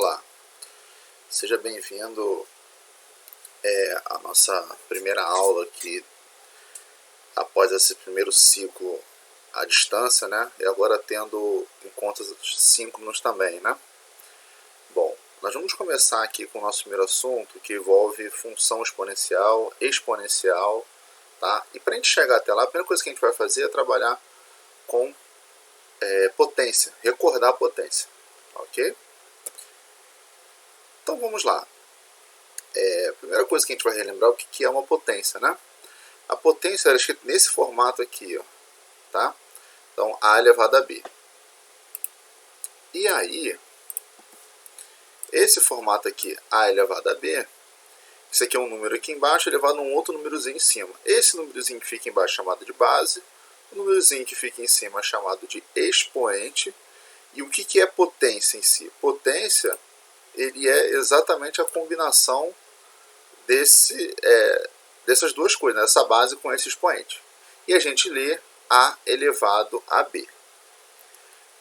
Olá, seja bem-vindo à nossa primeira aula aqui após esse primeiro ciclo à distância, né? E agora tendo em conta os síncronos também, né? Bom, nós vamos começar aqui com o nosso primeiro assunto, que envolve função exponencial, tá? E para a gente chegar até lá, a primeira coisa que a gente vai fazer é trabalhar com potência, recordar a potência, ok? Então vamos lá. A primeira coisa que a gente vai relembrar é o que é uma potência, né? A potência era escrita nesse formato aqui, ó, tá? Então, A elevado a B. E aí, esse formato aqui, A elevado a B, isso aqui é um número aqui embaixo elevado a um outro númerozinho em cima. Esse númerozinho que fica embaixo é chamado de base, o númerozinho que fica em cima é chamado de expoente. E o que é potência em si? Potência, ele é exatamente a combinação dessas duas coisas, né? Essa base com esse expoente. E a gente lê A elevado a B.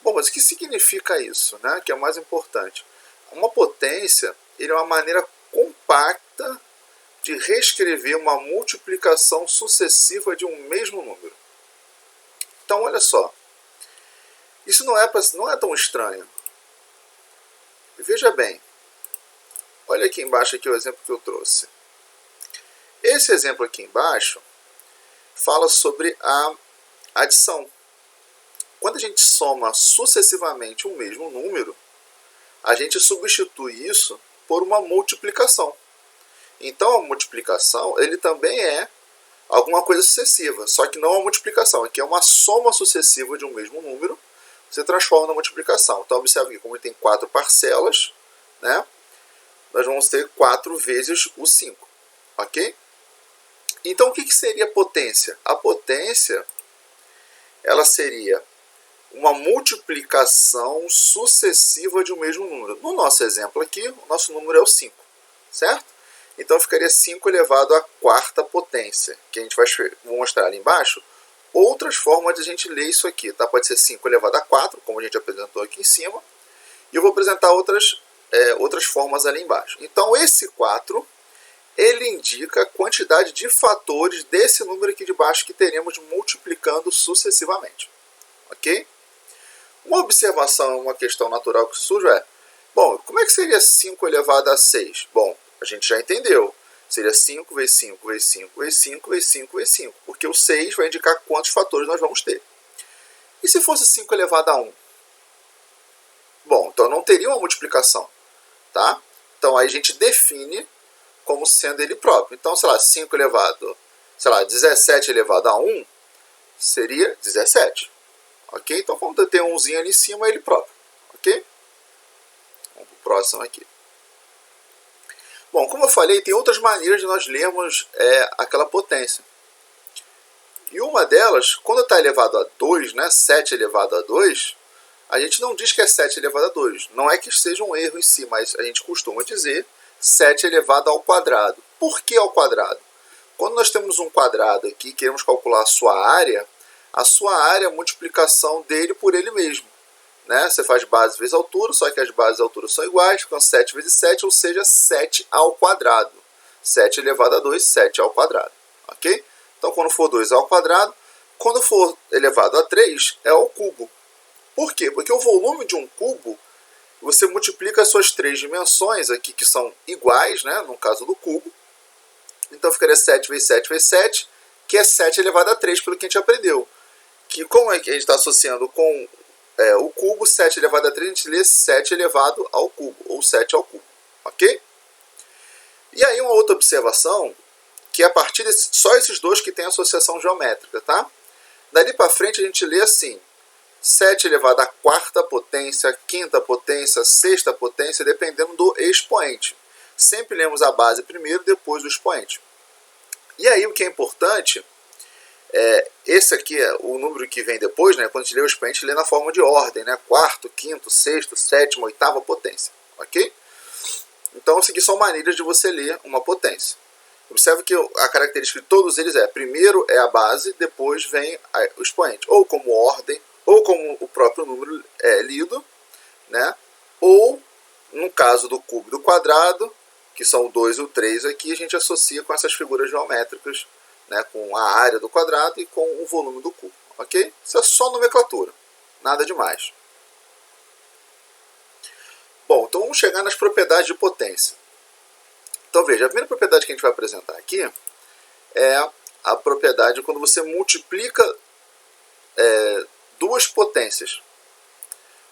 Bom, mas o que significa isso, né? Que é o mais importante. Uma potência é uma maneira compacta de reescrever uma multiplicação sucessiva de um mesmo número. Então, olha só. Isso não é tão estranho. Veja bem. Olha aqui embaixo aqui o exemplo que eu trouxe. Esse exemplo aqui embaixo fala sobre a adição. Quando a gente soma sucessivamente um mesmo número, a gente substitui isso por uma multiplicação. Então, a multiplicação ele também é alguma coisa sucessiva, só que não é uma multiplicação. Aqui é uma soma sucessiva de um mesmo número, você transforma na multiplicação. Então, observe aqui, como ele tem 4 parcelas, né? Nós vamos ter 4 vezes o 5, ok? Então, o que seria potência? A potência, ela seria uma multiplicação sucessiva de um mesmo número. No nosso exemplo aqui, o nosso número é o 5, certo? Então, ficaria 5 elevado à quarta potência, que a gente vai mostrar ali embaixo outras formas de a gente ler isso aqui, tá? Pode ser 5 elevado a 4, como a gente apresentou aqui em cima, e eu vou apresentar outras formas ali embaixo. Então, esse 4, ele indica a quantidade de fatores desse número aqui de baixo que teremos multiplicando sucessivamente. Ok? Uma observação, uma questão natural que surge é, bom, como é que seria 5 elevado a 6? Bom, a gente já entendeu. Seria 5 vezes 5 vezes 5 vezes 5 vezes 5 vezes 5, porque o 6 vai indicar quantos fatores nós vamos ter. E se fosse 5 elevado a 1? Bom, então não teria uma multiplicação, tá? Então aí a gente define como sendo ele próprio. Então, sei lá, 5 elevado, 17 elevado a 1 seria 17. Ok? Então, como tem um umzinho ali em cima, é ele próprio. Ok? Vamos para o próximo aqui. Bom, como eu falei, tem outras maneiras de nós lermos aquela potência. E uma delas, quando está elevado a 2, né, 7 elevado a 2, a gente não diz que é 7 elevado a 2. Não é que seja um erro em si, mas a gente costuma dizer 7 elevado ao quadrado. Por que ao quadrado? Quando nós temos um quadrado aqui e queremos calcular a sua área é a multiplicação dele por ele mesmo. Né? Você faz base vezes altura, só que as bases e altura são iguais, ficam 7 vezes 7, ou seja, 7 ao quadrado. 7 elevado a 2, 7 ao quadrado. Ok? Então, quando for 2 ao quadrado, quando for elevado a 3, é ao cubo. Por quê? Porque o volume de um cubo, você multiplica as suas 3 dimensões aqui, que são iguais, né? No caso do cubo. Então, ficaria 7 vezes 7 vezes 7, que é 7 elevado a 3, pelo que a gente aprendeu. Que como é que a gente está associando com o cubo, 7 elevado a 3, a gente lê 7 elevado ao cubo, ou 7 ao cubo. Ok? E aí uma outra observação, que é a partir só esses dois que tem associação geométrica, tá? Dali para frente a gente lê assim, 7 elevado à quarta potência, quinta potência, sexta potência, dependendo do expoente. Sempre lemos a base primeiro, depois o expoente. E aí o que é importante, esse aqui é o número que vem depois, né? Quando a gente lê o expoente, lê na forma de ordem, né? Quarto, quinto, sexto, sétimo, oitava potência. Ok? Então, isso aqui são maneiras de você ler uma potência. Observe que a característica de todos eles primeiro é a base, depois vem o expoente. Ou como ordem, ou como o próprio número é lido, né? Ou no caso do cubo e do quadrado, que são o 2 e o 3 aqui, a gente associa com essas figuras geométricas, né, com a área do quadrado e com o volume do cubo, ok? Isso é só nomenclatura, nada demais. Bom, então vamos chegar nas propriedades de potência. Então veja, a primeira propriedade que a gente vai apresentar aqui é a propriedade quando você multiplica duas potências.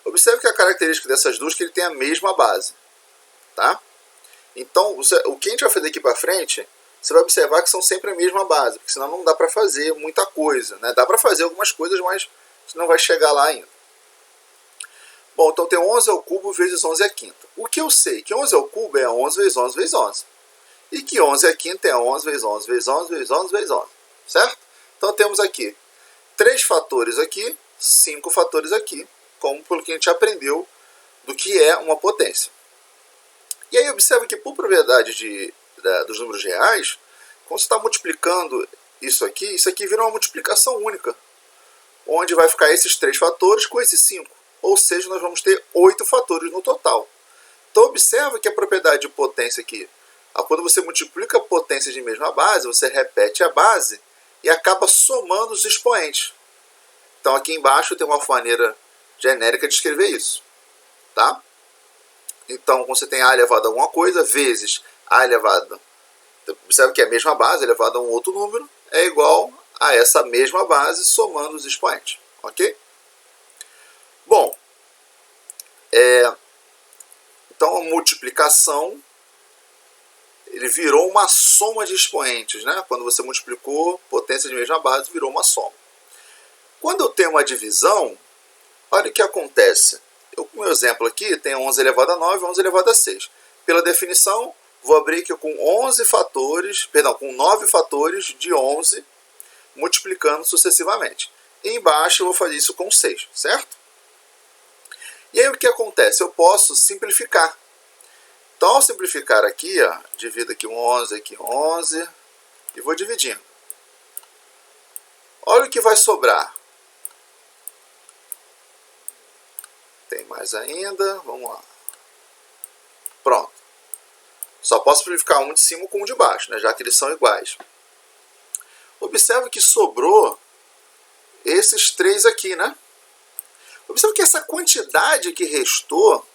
Observe que a característica dessas duas é que ele tem a mesma base, tá? Então, o que a gente vai fazer aqui para frente, você vai observar que são sempre a mesma base, porque senão não dá para fazer muita coisa, né? Dá para fazer algumas coisas, mas você não vai chegar lá ainda. Bom, então tem 11 ao cubo vezes 11 à quinta. O que eu sei? Que 11 ao cubo é 11 vezes 11 vezes 11. E que 11 à quinta é 11 vezes 11 vezes 11 vezes 11 vezes 11. Certo? Então temos aqui 3 fatores aqui, 5 fatores aqui, como pelo que a gente aprendeu do que é uma potência. E aí observa que por propriedade dos números reais, quando você está multiplicando isso aqui vira uma multiplicação única, onde vai ficar esses 3 fatores com esses 5. Ou seja, nós vamos ter 8 fatores no total. Então observa que a propriedade de potência aqui, quando você multiplica potências de mesma base, você repete a base e acaba somando os expoentes. Então aqui embaixo tem uma maneira genérica de escrever isso, tá? Então, quando você tem A elevado a alguma coisa, vezes A elevado, observa que é a mesma base elevada a um outro número, é igual a essa mesma base somando os expoentes, ok? Bom, então a multiplicação, ele virou uma soma de expoentes, né? Quando você multiplicou potência de mesma base, virou uma soma. Quando eu tenho uma divisão, olha o que acontece. O meu exemplo aqui tem 11 elevado a 9 e 11 elevado a 6. Pela definição, vou abrir aqui com 9 fatores de 11, multiplicando sucessivamente. E embaixo eu vou fazer isso com 6, certo? E aí o que acontece? Eu posso simplificar. Então, ao simplificar aqui, ó, divido aqui 11, aqui 11, e vou dividindo. Olha o que vai sobrar. Tem mais ainda, vamos lá. Pronto. Só posso simplificar um de cima com um de baixo, né, já que eles são iguais. Observe que sobrou esses 3 aqui, né? Observe que essa quantidade que restou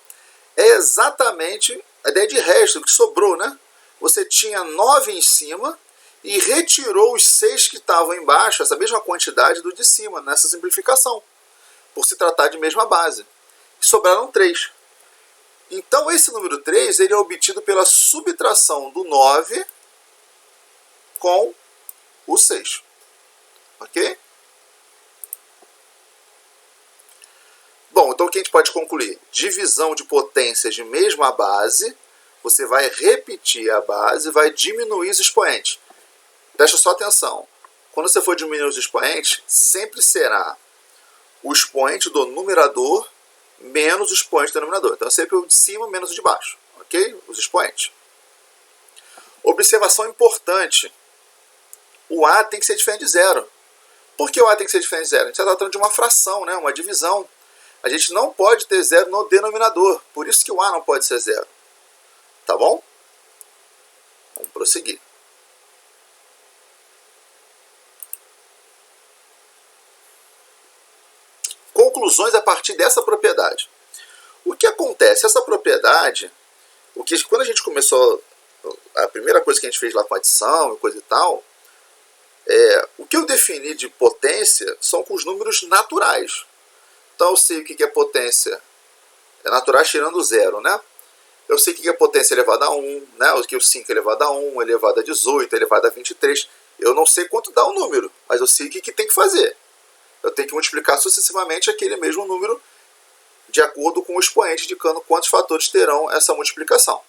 é exatamente a ideia de resto, que sobrou, né? Você tinha 9 em cima e retirou os 6 que estavam embaixo, essa mesma quantidade do de cima, nessa simplificação, por se tratar de mesma base. E sobraram 3. Então, esse número 3 ele é obtido pela subtração do 9 com o 6. Ok? Bom, então o que a gente pode concluir? Divisão de potências de mesma base, você vai repetir a base, vai diminuir os expoentes. Presta só atenção. Quando você for diminuir os expoentes, sempre será o expoente do numerador menos o expoente do denominador. Então, sempre o de cima menos o de baixo. Ok? Os expoentes. Observação importante. O A tem que ser diferente de zero. Por que o A tem que ser diferente de zero? A gente está tratando de uma fração, né? Uma divisão. A gente não pode ter zero no denominador. Por isso que o A não pode ser zero. Tá bom? Vamos prosseguir. Conclusões a partir dessa propriedade. O que acontece? Essa propriedade, quando a gente começou, a primeira coisa que a gente fez lá com adição e coisa e tal, o que eu defini de potência são com os números naturais. Então eu sei o que é potência naturais tirando zero, né? Eu sei o que é potência elevada a 1, né? O que o 5 elevado a 1, elevado a 18, elevado a 23. Eu não sei quanto dá o número, mas eu sei o que tem que fazer. Eu tenho que multiplicar sucessivamente aquele mesmo número de acordo com o expoente, indicando quantos fatores terão essa multiplicação.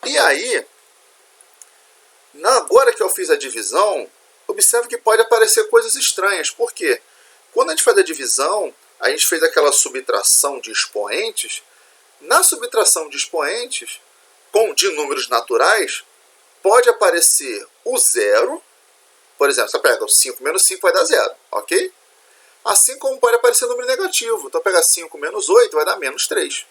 E aí, agora que eu fiz a divisão, observe que pode aparecer coisas estranhas. Por quê? Quando a gente faz a divisão, a gente fez aquela subtração de expoentes. Na subtração de expoentes, de números naturais, pode aparecer o zero. Por exemplo, você pega o 5 menos 5 vai dar zero, ok? Assim como pode aparecer número negativo. Então, pega 5 menos 8 vai dar menos 3.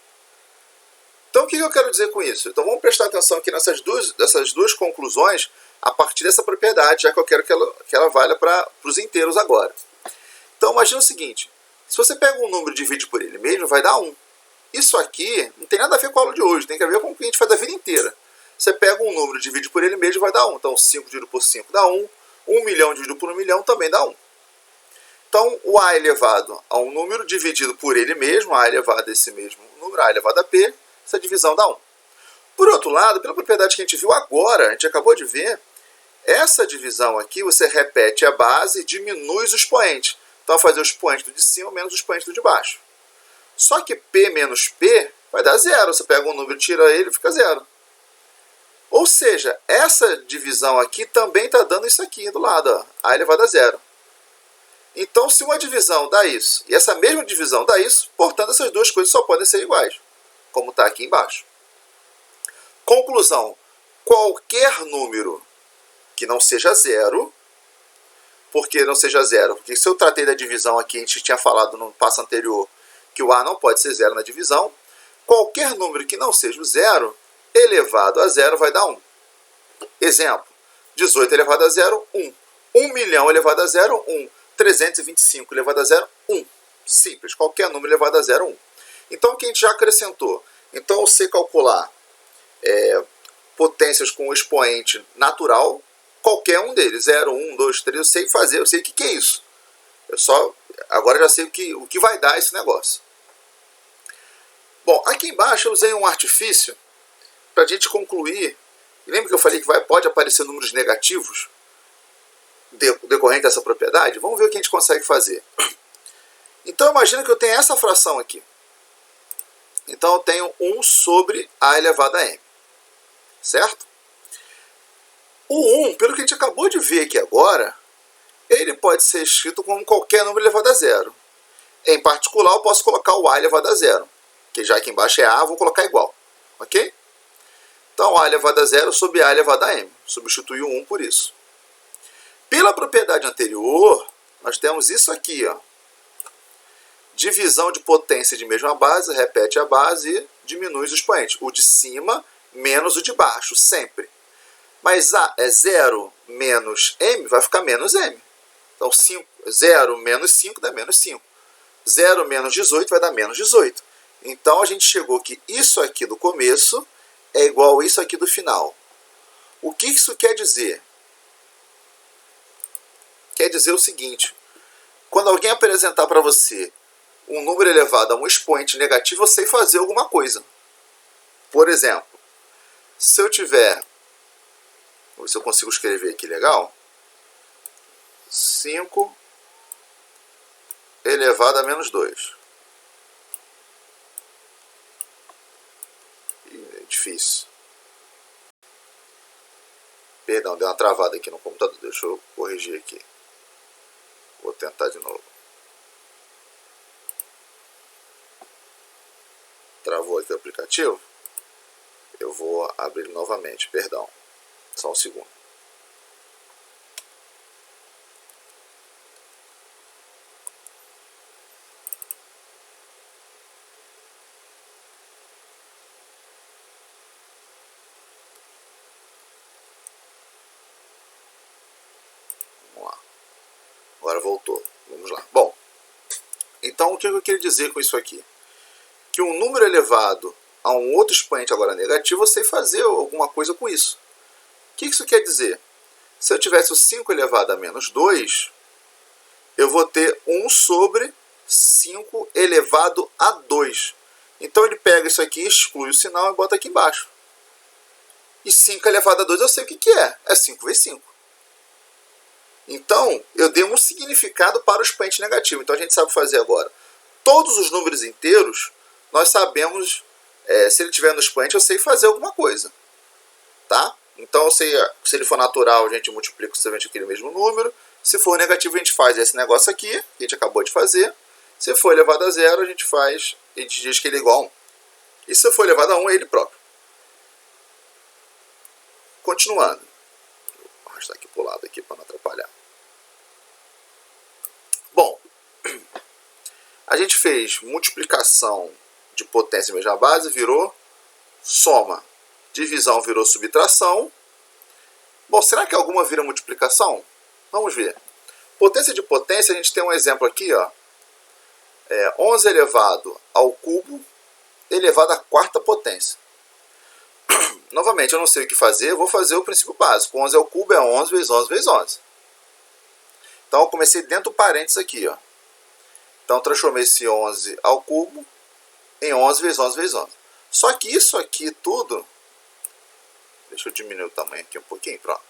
Então, o que eu quero dizer com isso? Então, vamos prestar atenção aqui nessas duas conclusões a partir dessa propriedade, já que eu quero que ela valha para os inteiros agora. Então, imagina o seguinte. Se você pega um número e divide por ele mesmo, vai dar 1. Isso aqui não tem nada a ver com a aula de hoje, tem que ver com o que a gente faz a vida inteira. Você pega um número e divide por ele mesmo, vai dar 1. Então, 5 dividido por 5 dá 1. 1 milhão dividido por 1 milhão também dá 1. Então, o A elevado a um número dividido por ele mesmo, A elevado a esse mesmo número, A elevado a P, essa divisão dá 1. Por outro lado, pela propriedade que a gente viu agora, a gente acabou de ver, essa divisão aqui, você repete a base e diminui os expoentes. Então, vai fazer o expoente do de cima menos o expoente do de baixo. Só que P menos P vai dar 0. Você pega um número e tira ele, fica 0. Ou seja, essa divisão aqui também está dando isso aqui do lado, ó, A elevado a 0. Então, se uma divisão dá isso, e essa mesma divisão dá isso, portanto, essas duas coisas só podem ser iguais, como está aqui embaixo. Conclusão. Qualquer número que não seja 0, por que não seja 0? Porque se eu tratei da divisão aqui, a gente tinha falado no passo anterior que o A não pode ser 0 na divisão, qualquer número que não seja o 0, elevado a 0 vai dar 1. Exemplo, 18 elevado a 0, 1. 1 milhão elevado a 0, 1. 325 elevado a 0, 1. Simples, qualquer número elevado a 0, 1. Então, o que a gente já acrescentou? Então, eu sei calcular potências com expoente natural, qualquer um deles, 0, 1, 2, 3, eu sei fazer, eu sei o que é isso. Agora eu já sei o que vai dar esse negócio. Bom, aqui embaixo eu usei um artifício para a gente concluir. Lembra que eu falei que pode aparecer números negativos decorrente dessa propriedade? Vamos ver o que a gente consegue fazer. Então, imagina que eu tenho essa fração aqui. Então, eu tenho 1 sobre A elevado a M. Certo? O 1, pelo que a gente acabou de ver aqui agora, ele pode ser escrito como qualquer número elevado a 0. Em particular, eu posso colocar o A elevado a 0. Que já aqui embaixo é A, vou colocar igual. Ok? Então, A elevado a 0 sobre A elevado a M. Substitui o 1 por isso. Pela propriedade anterior, nós temos isso aqui, ó. Divisão de potência de mesma base, repete a base e diminui os expoentes. O de cima menos o de baixo, sempre. Mas A é 0 menos M, vai ficar menos M. Então, 0 menos 5 dá menos 5. 0 menos 18 vai dar menos 18. Então, a gente chegou que isso aqui do começo é igual a isso aqui do final. O que isso quer dizer? Quer dizer o seguinte. Quando alguém apresentar para você um número elevado a um expoente negativo, eu sei fazer alguma coisa. Por exemplo, se eu tiver... Vou ver se eu consigo escrever aqui legal. 5 elevado a menos 2. É difícil. Perdão, deu uma travada aqui no computador. Deixa eu corrigir aqui. Vou tentar de novo. Travou aqui o aplicativo. Eu vou abrir novamente, perdão. Só um segundo. Vamos lá. Agora voltou. Vamos lá. Bom, então o que eu queria dizer com isso aqui? Que um número elevado a um outro expoente agora negativo, eu sei fazer alguma coisa com isso. O que isso quer dizer? Se eu tivesse o 5 elevado a menos 2, eu vou ter 1 sobre 5 elevado a 2. Então ele pega isso aqui, exclui o sinal e bota aqui embaixo. E 5 elevado a 2 eu sei o que é. É 5 vezes 5. Então, eu dei um significado para o expoente negativo. Então a gente sabe fazer agora. Todos os números inteiros, nós sabemos, se ele tiver no expoente, eu sei fazer alguma coisa. Tá? Então, eu sei, se ele for natural, a gente multiplica justamente aquele mesmo número. Se for negativo, a gente faz esse negócio aqui, que a gente acabou de fazer. Se for elevado a 0, a gente diz que ele é igual a 1. E se for elevado a 1, é ele próprio. Continuando. Vou arrastar aqui para o lado aqui para não atrapalhar. Bom, a gente fez multiplicação de potência em mesma base, virou soma. Divisão virou subtração. Bom, será que alguma vira multiplicação? Vamos ver. Potência de potência, a gente tem um exemplo aqui, ó. 11 elevado ao cubo elevado à quarta potência. Novamente, eu não sei o que fazer, eu vou fazer o princípio básico. 11 ao cubo é 11 vezes 11 vezes 11. Então, eu comecei dentro do parênteses aqui, ó. Então, transformei esse 11 ao cubo em 11 vezes 11 vezes 11. Só que isso aqui tudo... Deixa eu diminuir o tamanho aqui um pouquinho, pronto.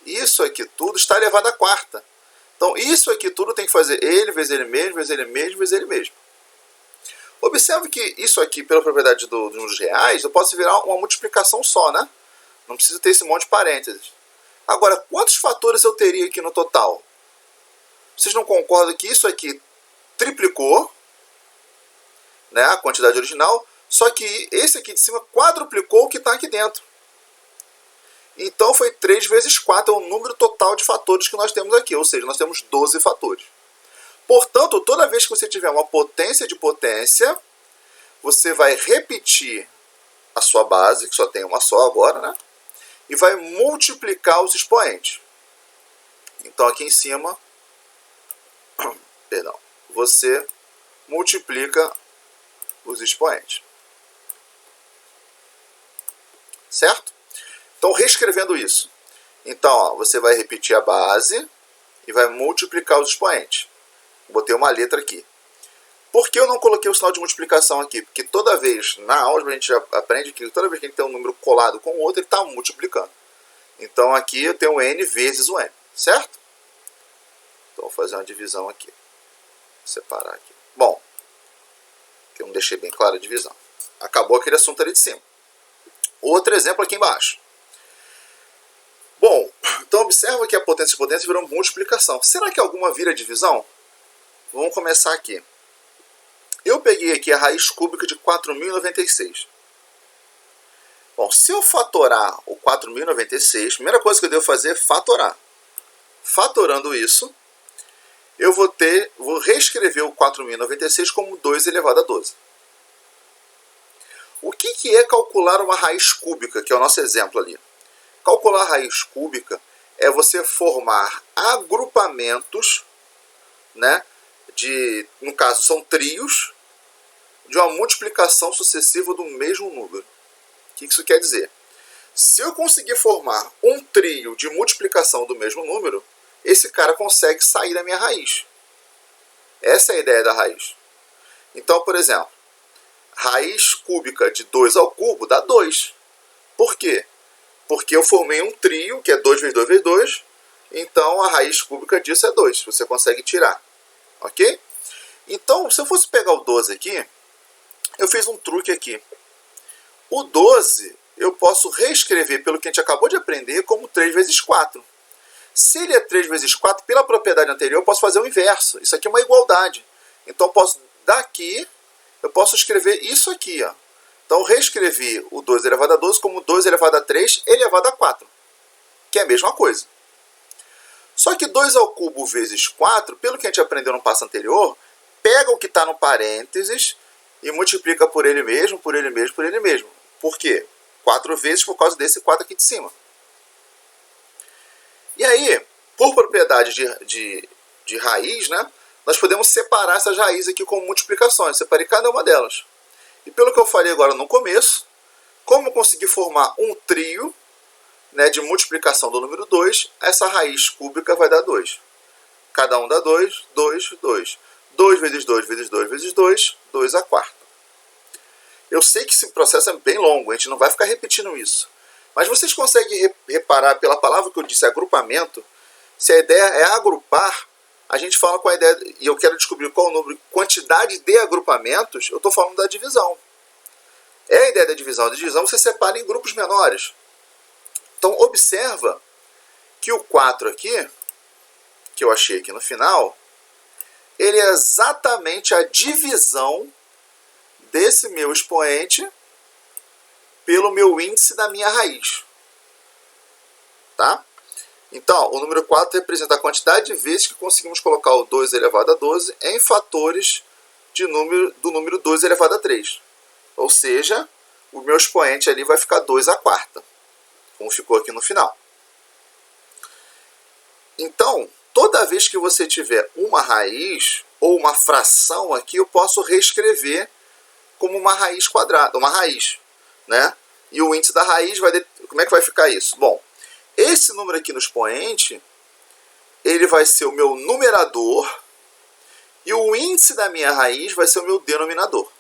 Isso aqui tudo está elevado à quarta. Então, isso aqui tudo tem que fazer ele vezes ele mesmo, vezes ele mesmo, vezes ele mesmo. Observe que isso aqui, pela propriedade dos números reais, eu posso virar uma multiplicação só, né? Não preciso ter esse monte de parênteses. Agora, quantos fatores eu teria aqui no total? Vocês não concordam que isso aqui triplicou, né, a quantidade original, só que esse aqui de cima quadruplicou o que está aqui dentro. Então foi 3 vezes 4, é o número total de fatores que nós temos aqui, ou seja, nós temos 12 fatores. Portanto, toda vez que você tiver uma potência de potência, você vai repetir a sua base, que só tem uma só agora, né? E vai multiplicar os expoentes. Então aqui em cima, perdão, você multiplica os expoentes. Certo? Então, reescrevendo isso. Então, ó, você vai repetir a base e vai multiplicar os expoentes. Botei uma letra aqui. Por que eu não coloquei o sinal de multiplicação aqui? Porque toda vez, na álgebra, a gente já aprende que toda vez que a gente tem um número colado com o outro, ele está multiplicando. Então, aqui eu tenho n vezes o n, certo? Então, vou fazer uma divisão aqui. Vou separar aqui. Bom, que eu não deixei bem clara a divisão. Acabou aquele assunto ali de cima. Outro exemplo aqui embaixo. Bom, então observa que a potência de potência virou multiplicação. Será que alguma vira divisão? Vamos começar aqui. Eu peguei aqui a raiz cúbica de 4.096. Bom, se eu fatorar o 4.096, a primeira coisa que eu devo fazer é fatorar. Fatorando isso, eu vou reescrever o 4.096 como 2 elevado a 12. O que é calcular uma raiz cúbica, que é o nosso exemplo ali? Calcular a raiz cúbica é você formar agrupamentos, né, no caso são trios, de uma multiplicação sucessiva do mesmo número. O que isso quer dizer? Se eu conseguir formar um trio de multiplicação do mesmo número, esse cara consegue sair da minha raiz. Essa é a ideia da raiz. Então, por exemplo, raiz cúbica de 2 ao cubo dá 2. Por quê? Porque eu formei um trio, que é 2 vezes 2 vezes 2, então a raiz cúbica disso é 2. Você consegue tirar. Ok? Então, se eu fosse pegar o 12 aqui, eu fiz um truque aqui. O 12, eu posso reescrever pelo que a gente acabou de aprender como 3 vezes 4. Se ele é 3 vezes 4, pela propriedade anterior, eu posso fazer o inverso. Isso aqui é uma igualdade. Então, daqui, eu posso escrever isso aqui, ó. Então, eu reescrevi o 2 elevado a 12 como 2 elevado a 3 elevado a 4, que é a mesma coisa. Só que 2 ao cubo vezes 4, pelo que a gente aprendeu no passo anterior, pega o que está no parênteses e multiplica por ele mesmo, por ele mesmo, por ele mesmo. Por quê? 4 vezes por causa desse 4 aqui de cima. E aí, por propriedade de raiz, né, nós podemos separar essas raízes aqui como multiplicações. Separei cada uma delas. E pelo que eu falei agora no começo, como eu conseguir formar um trio, né, de multiplicação do número 2, essa raiz cúbica vai dar 2. Cada um dá 2, 2, 2. 2 vezes 2 vezes 2 vezes 2, 2 a quarta. Eu sei que esse processo é bem longo, a gente não vai ficar repetindo isso. Mas vocês conseguem reparar pela palavra que eu disse, agrupamento, se a ideia é agrupar, a gente fala com a ideia, e eu quero descobrir qual o número, quantidade de agrupamentos, eu estou falando da divisão. É a ideia da divisão. A divisão você separa em grupos menores. Então, observa que o 4 aqui, que eu achei aqui no final, ele é exatamente a divisão desse meu expoente pelo meu índice da minha raiz. Tá? Então, o número 4 representa a quantidade de vezes que conseguimos colocar o 2 elevado a 12 em fatores do número 2 elevado a 3. Ou seja, o meu expoente ali vai ficar 2/4, como ficou aqui no final. Então, toda vez que você tiver uma raiz ou uma fração aqui, eu posso reescrever como uma raiz quadrada, uma raiz, né? E o índice da raiz vai... Como é que vai ficar isso? Bom, esse número aqui no expoente, ele vai ser o meu numerador e o índice da minha raiz vai ser o meu denominador.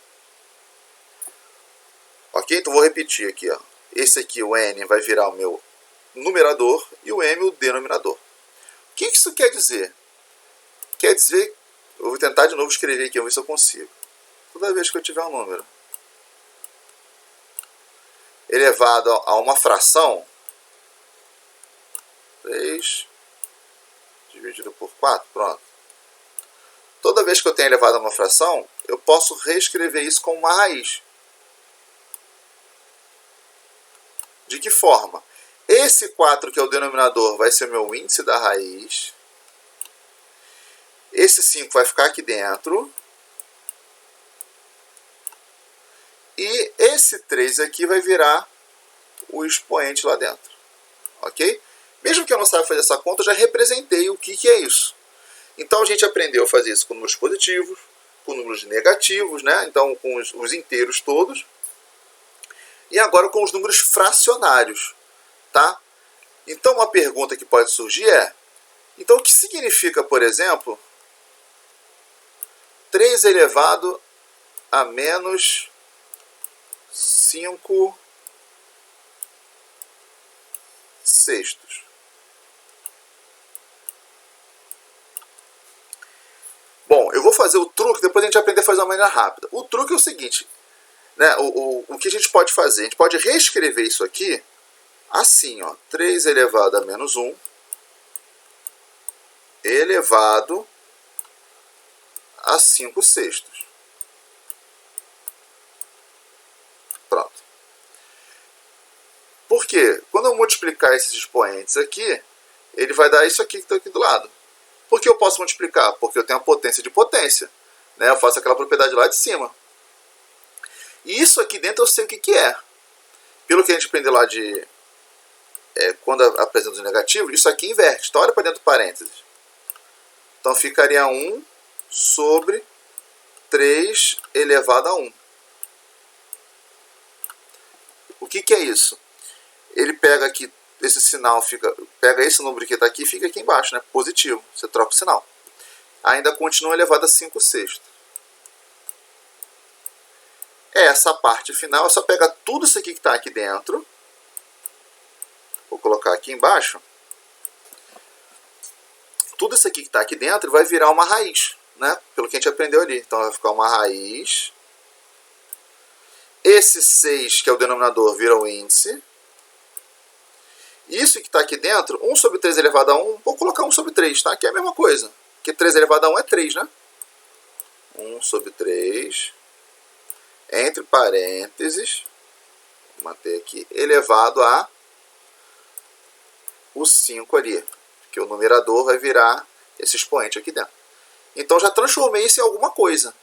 Ok? Então vou repetir aqui, ó. Esse aqui, o n, vai virar o meu numerador e o m o denominador. O que isso quer dizer? Quer dizer, eu vou tentar de novo escrever aqui, vamos ver se eu consigo. Toda vez que eu tiver um número elevado a uma fração, 3 dividido por 4, pronto. Toda vez que eu tenho elevado a uma fração, eu posso reescrever isso como uma raiz. De que forma? Esse 4, que é o denominador, vai ser o meu índice da raiz. Esse 5 vai ficar aqui dentro. E esse 3 aqui vai virar o expoente lá dentro. Ok? Mesmo que eu não saiba fazer essa conta, eu já representei o que é isso. Então a gente aprendeu a fazer isso com números positivos, com números negativos, né? Então com os inteiros todos. E agora com os números fracionários. Tá? Então uma pergunta que pode surgir é: então o que significa, por exemplo, 3 elevado a menos 5 sextos? Bom, eu vou fazer o truque, depois a gente vai aprender a fazer de uma maneira rápida. O truque é o seguinte, né? O que a gente pode fazer? A gente pode reescrever isso aqui assim, ó, 3 elevado a menos 1 elevado a 5 sextos. Pronto. Por quê? Quando eu multiplicar esses expoentes aqui, ele vai dar isso aqui que está aqui do lado. Por que eu posso multiplicar? Porque eu tenho a potência de potência. Né? Eu faço aquela propriedade lá de cima. E isso aqui dentro eu sei o que é. Pelo que a gente aprendeu lá de... quando apresenta os negativos, isso aqui inverte. Então olha para dentro do parênteses. Então ficaria 1 sobre 3 elevado a 1. O que é isso? Ele pega aqui, esse sinal pega esse número que está aqui e fica aqui embaixo, né? Positivo. Você troca o sinal. Ainda continua elevado a 5 sextos. Essa parte final é só pegar tudo isso aqui que está aqui dentro. Vou colocar aqui embaixo. Tudo isso aqui que está aqui dentro vai virar uma raiz, né? Pelo que a gente aprendeu ali. Então vai ficar uma raiz. Esse 6, que é o denominador, vira o índice. Isso que está aqui dentro, 1 sobre 3 elevado a 1, vou colocar 1 sobre 3, tá? Que é a mesma coisa. Porque 3 elevado a 1 é 3, né? 1 sobre 3, entre parênteses, vou manter aqui, elevado a o 5 ali. Que o numerador vai virar esse expoente aqui dentro. Então já transformei isso em alguma coisa.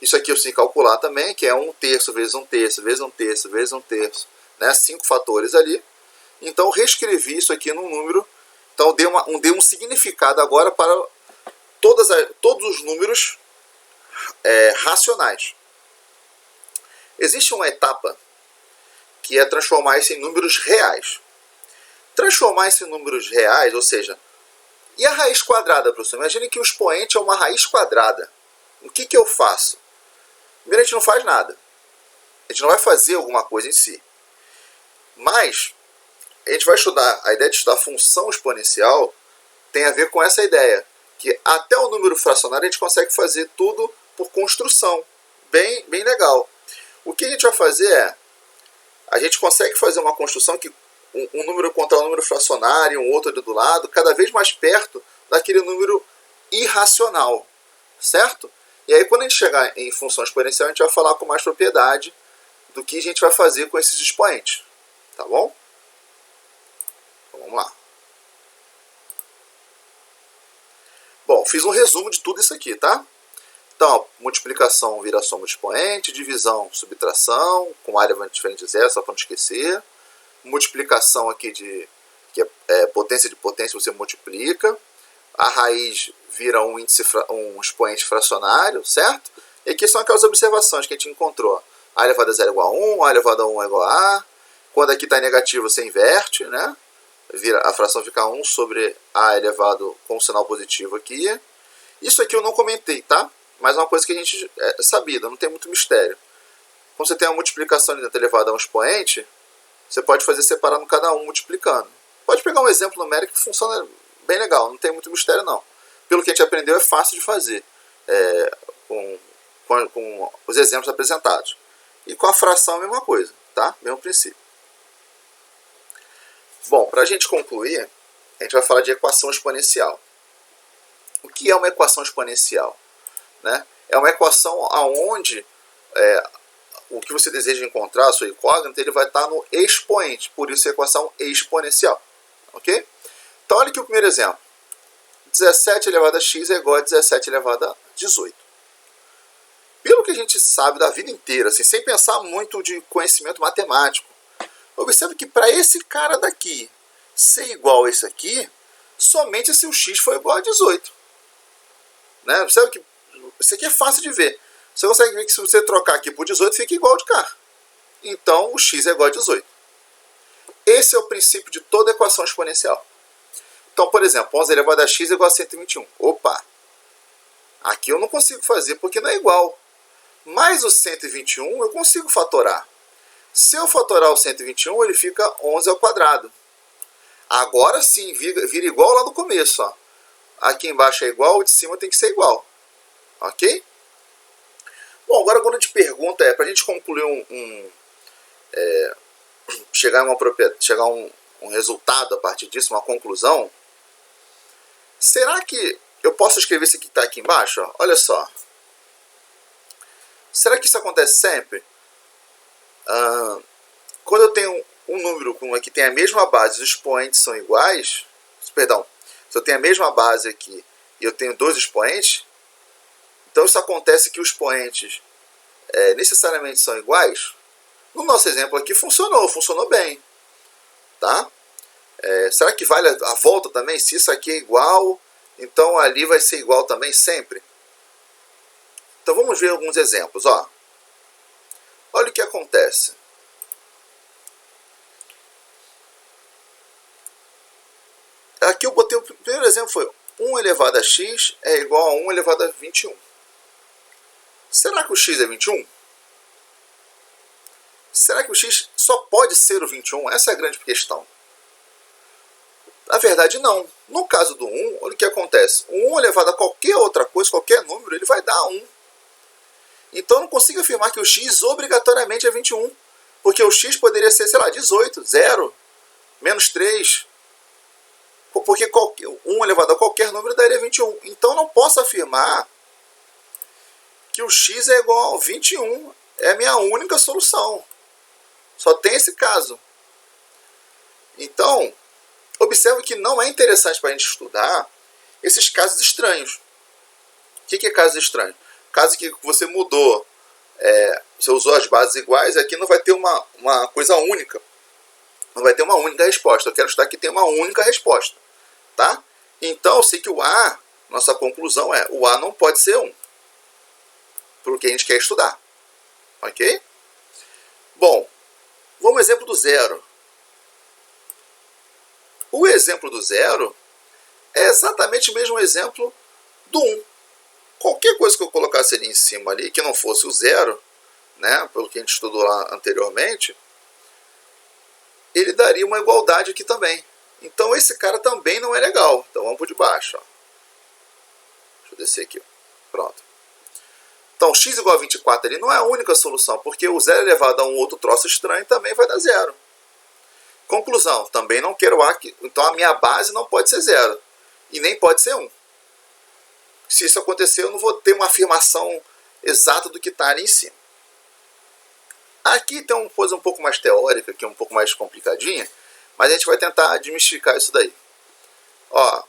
Isso aqui eu sei calcular também, que é 1/3 vezes 1/3 vezes 1/3 vezes 1/3, né? 5 fatores ali. Então reescrevi isso aqui num número. Então dei um significado agora para todos os números racionais. Existe uma etapa que é transformar isso em números reais. Transformar isso em números reais, ou seja, e a raiz quadrada, professor? Imagine que o expoente é uma raiz quadrada. O que eu faço? Primeiro, a gente não faz nada. A gente não vai fazer alguma coisa em si. Mas a gente vai estudar, a ideia de estudar função exponencial tem a ver com essa ideia, que até o número fracionário a gente consegue fazer tudo por construção. Bem legal. O que a gente vai fazer é, a gente consegue fazer uma construção que um número contra um número fracionário, um outro ali do lado, cada vez mais perto daquele número irracional, certo? E aí quando a gente chegar em função exponencial, a gente vai falar com mais propriedade do que a gente vai fazer com esses expoentes, tá bom? Então, vamos lá. Bom, fiz um resumo de tudo isso aqui, tá? Então, multiplicação vira soma de expoente, divisão, subtração, com área diferente de zero, só para não esquecer. Multiplicação aqui que é potência de potência, você multiplica. A raiz vira um expoente fracionário, certo? E aqui são aquelas observações que a gente encontrou. A elevado a 0 é igual a 1, A elevado a 1 é igual a A. Quando aqui está negativo, você inverte, né? A fração fica 1 sobre A elevado com o sinal positivo aqui. Isso aqui eu não comentei, tá? Mas é uma coisa que a gente é sabida, não tem muito mistério. Quando você tem uma multiplicação de elevado a um expoente, você pode fazer separando cada um multiplicando. Pode pegar um exemplo numérico que funciona bem legal, não tem muito mistério não. Pelo que a gente aprendeu, é fácil de fazer com os exemplos apresentados. E com a fração a mesma coisa, tá? Mesmo princípio. Bom, para a gente concluir, a gente vai falar de equação exponencial. O que é uma equação exponencial? Né? É uma equação onde o que você deseja encontrar, a sua incógnita, ele vai estar no expoente. Por isso, a equação exponencial. Ok? Então, olha aqui o primeiro exemplo. 17 elevado a x é igual a 17 elevado a 18. Pelo que a gente sabe da vida inteira, assim, sem pensar muito de conhecimento matemático, observe que para esse cara daqui ser igual a esse aqui, somente se o x for igual a 18. Né? Observe que isso aqui é fácil de ver. Você consegue ver que se você trocar aqui por 18, fica igual de cá. Então, o x é igual a 18. Esse é o princípio de toda equação exponencial. Então, por exemplo, 11 elevado a x é igual a 121. Opa! Aqui eu não consigo fazer porque não é igual. Mas o 121 eu consigo fatorar. Se eu fatorar o 121, ele fica 11 ao quadrado. Agora sim, vira igual lá no começo. Ó. Aqui embaixo é igual, o de cima tem que ser igual. Ok? Bom, agora quando eu te pergunto para a gente concluir chegar a um resultado a partir disso, uma conclusão, será que eu posso escrever isso que está aqui embaixo? Ó? Olha só. Será que isso acontece sempre? Quando eu tenho um número que tem a mesma base, os expoentes são iguais, perdão, se eu tenho a mesma base aqui e eu tenho dois expoentes, então isso acontece que os expoentes necessariamente são iguais? No nosso exemplo aqui funcionou bem. Tá? Será que vale a volta também? Se isso aqui é igual, então ali vai ser igual também sempre? Então vamos ver alguns exemplos. Ó. Olha o que acontece. Aqui eu botei o primeiro exemplo, foi 1 elevado a x é igual a 1 elevado a 21. Será que o x é 21? Será que o x só pode ser o 21? Essa é a grande questão. Na verdade, não. No caso do 1, olha o que acontece. O 1 elevado a qualquer outra coisa, qualquer número, ele vai dar 1. Então, eu não consigo afirmar que o x obrigatoriamente é 21. Porque o x poderia ser, sei lá, 18, 0, menos 3. Porque 1 elevado a qualquer número daria 21. Então, não posso afirmar que o x é igual a 21. É a minha única solução. Só tem esse caso. Então, observe que não é interessante para a gente estudar esses casos estranhos. O que é casos estranhos? Caso que você mudou, você usou as bases iguais, aqui não vai ter uma coisa única. Não vai ter uma única resposta. Eu quero estudar que tem uma única resposta. Tá? Então, eu sei que o A, nossa conclusão é, o A não pode ser 1. Para o que a gente quer estudar. Ok? Bom, vamos ao exemplo do zero. O exemplo do zero é exatamente o mesmo exemplo do 1. Qualquer coisa que eu colocasse ali em cima, ali, que não fosse o zero, né, pelo que a gente estudou lá anteriormente, ele daria uma igualdade aqui também. Então esse cara também não é legal. Então vamos por de baixo. Ó. Deixa eu descer aqui. Ó. Pronto. Então x igual a 24 ali não é a única solução, porque o 0 elevado a um outro troço estranho também vai dar 0. Conclusão, também não quero A, então a minha base não pode ser 0. E nem pode ser 1. Se isso acontecer, eu não vou ter uma afirmação exata do que está ali em cima. Aqui tem uma coisa um pouco mais teórica, que é um pouco mais complicadinha, mas a gente vai tentar desmistificar isso daí. Ó,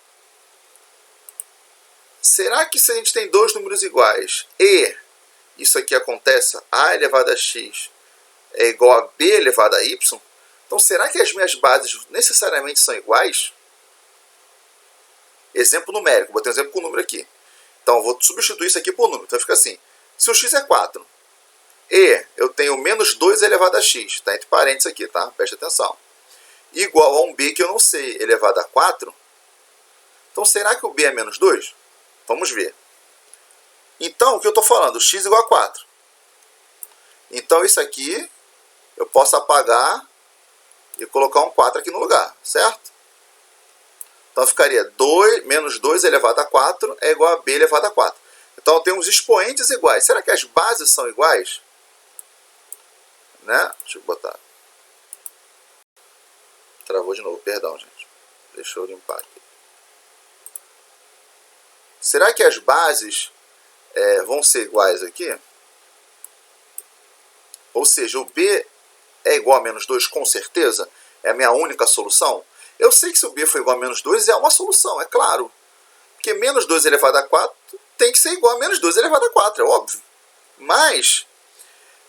será que se a gente tem dois números iguais e isso aqui acontece, a elevado a x é igual a b elevado a y, então será que as minhas bases necessariamente são iguais? Exemplo numérico, botei um exemplo com o número aqui. Então eu vou substituir isso aqui por número. Então fica assim, se o x é 4 e eu tenho menos 2 elevado a x, está entre parênteses aqui, tá? Preste atenção. Igual a um b que eu não sei, elevado a 4, então será que o b é menos 2? Vamos ver. Então, o que eu estou falando? X igual a 4. Então, isso aqui eu posso apagar e colocar um 4 aqui no lugar, certo? Então, ficaria menos 2 elevado a 4 é igual a b elevado a 4. Então, eu tenho os expoentes iguais. Será que as bases são iguais? Né? Deixa eu botar. Travou de novo, perdão, gente. Deixa eu limpar aqui. Será que as bases vão ser iguais aqui? Ou seja, o b é igual a menos 2 com certeza? É a minha única solução? Eu sei que se o b for igual a menos 2 é uma solução, é claro. Porque menos 2 elevado a 4 tem que ser igual a menos 2 elevado a 4, é óbvio. Mas,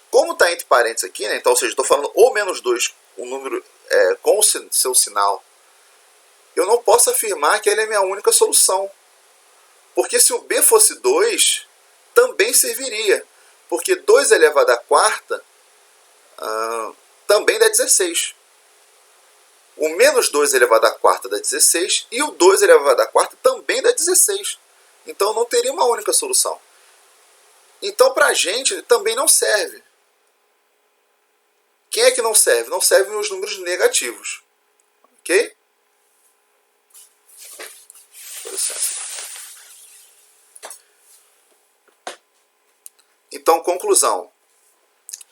como está entre parênteses aqui, né, então, ou seja, estou falando o menos 2, o número com o seu sinal, eu não posso afirmar que ele é a minha única solução. Porque se o b fosse 2, também serviria. Porque 2 elevado a quarta também dá 16. O menos 2 elevado a quarta dá 16 e o 2 elevado a quarta também dá 16. Então não teria uma única solução. Então para a gente também não serve. Quem é que não serve? Não servem os números negativos. Ok? Por licença. Então, conclusão.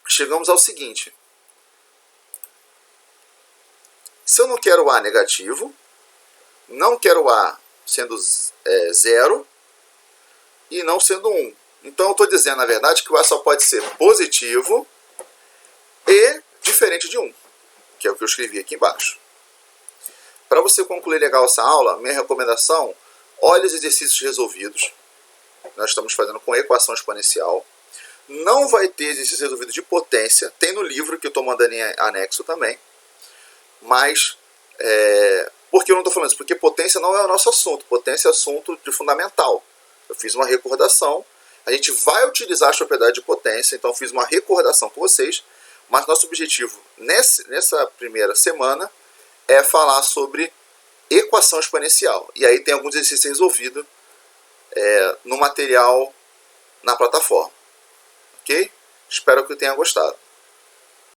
Chegamos ao seguinte. Se eu não quero A negativo, não quero A sendo 0 e não sendo 1. Então, eu estou dizendo, na verdade, que o A só pode ser positivo e diferente de 1, que é o que eu escrevi aqui embaixo. Para você concluir legal essa aula, minha recomendação, olhe os exercícios resolvidos. Nós estamos fazendo com equação exponencial. Não vai ter exercício resolvido de potência. Tem no livro que eu estou mandando em anexo também. Mas, por que eu não estou falando isso? Porque potência não é o nosso assunto. Potência é assunto de fundamental. Eu fiz uma recordação. A gente vai utilizar as propriedades de potência. Então, eu fiz uma recordação com vocês. Mas nosso objetivo nessa primeira semana é falar sobre equação exponencial. E aí tem alguns exercícios resolvidos no material na plataforma. Ok? Espero que tenha gostado.